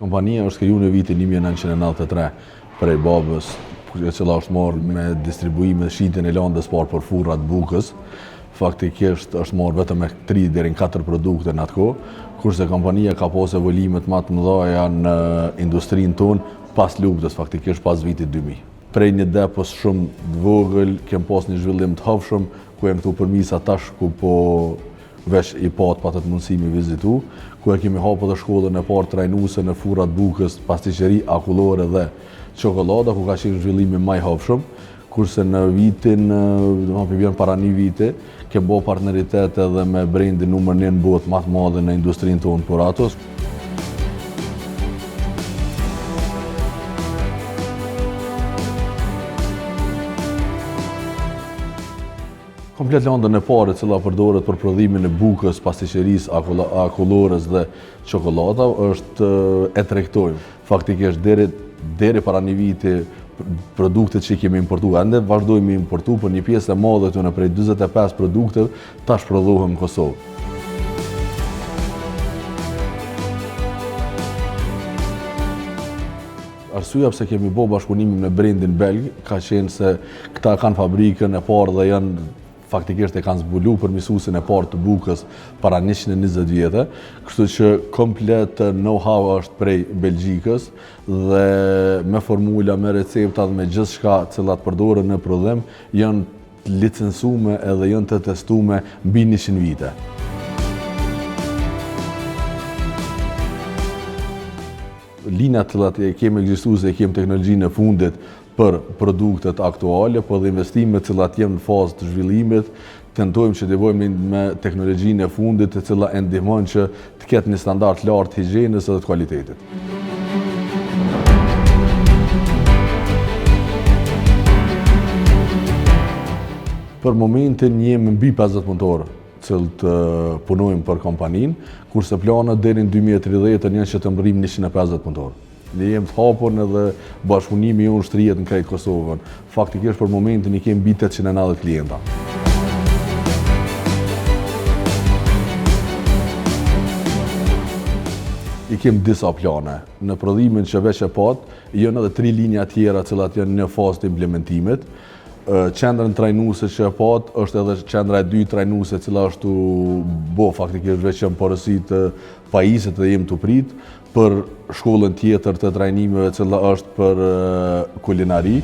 Kompania është kriju në vitin 1993 prej babës, e cila është marrë me distribuime shitjen e landës parë për furrat bukës. Faktikisht është marrë vetëm me 3 deri në 4 produkte në atë kohë, kurse kompania ka pasur volimet më të mëdha në industrinë tonë pas luftës, faktikisht pas vitit 2000. Prej një depos shumë të vogël, kem pas një zhvillim të hapshëm, ku jem këtu përmisa tash ku po veç i patët mundësi me vizitu, ku e kemi hapur dhe shkollën e parë trajnuese në furrat bukës, pastiqeri, akullore dhe çokolada, ku ka qenë zhvillimi më i hapshëm, kurse në vitin, para një viti, kem bërë partneritet edhe me brendin numër 1 në botë më të madh në industrinë tonë Puratos. Komplet landën e parë e cila përdoret për prodhimin e bukës, pastiqerisë, akullores dhe çokolada është e tregtojmë. Faktikisht deri para një viti produktet që kemi importuar, ende vazhdojmë importu, por një pjesë e madhe të në prej 25 produkteve tash prodhohen në Kosovë. Arsyeja pse kemi bërë bashkëpunimin me brendin belg ka qenë se këta kanë fabrikën e parë dhe janë faktikisht e kanë zbulu përmirësuesin e parë të bukës para 120 vjetë, kështu që komplet know-how është prej Belgjikës dhe me formula, me recepta dhe me gjithçka cilat përdoren në prodhim janë licencume edhe janë të testume mbi 100 vite. Linjat cilat e kemi ekzistuese, e kemi teknologjinë e fundit për produktet aktuale, po dhe investimet cilat jenë në fazë të zhvillimit, tentojmë që të vojmë me teknologjinë e fundit, e cila e ndihmon që të ketë një standard lartë higjienës edhe të kualitetit. Për momentin jemi mbi 50 punëtorë cilët punojmë për kompaninë, kurse planet deri në 2030 janë që të mbërrijmë 150 punëtorë. Ne jemi të hapur edhe bashkëpunimi jonë shtrihet në krejt Kosovën. Faktikisht për momentin i kemi mbi 890 klienta. I kemi disa plane. Në prodhimin që veç e patë, janë edhe 3 linja tjera cilat janë në fazë të implementimit. Qendrën trajnuese që e patë është edhe qendra e 2 trajnuese cila është bo faktikisht veç janë porositë të pajisit dhe jemi të pritë për shkollën tjetër të trajnimeve cila është për kulinari.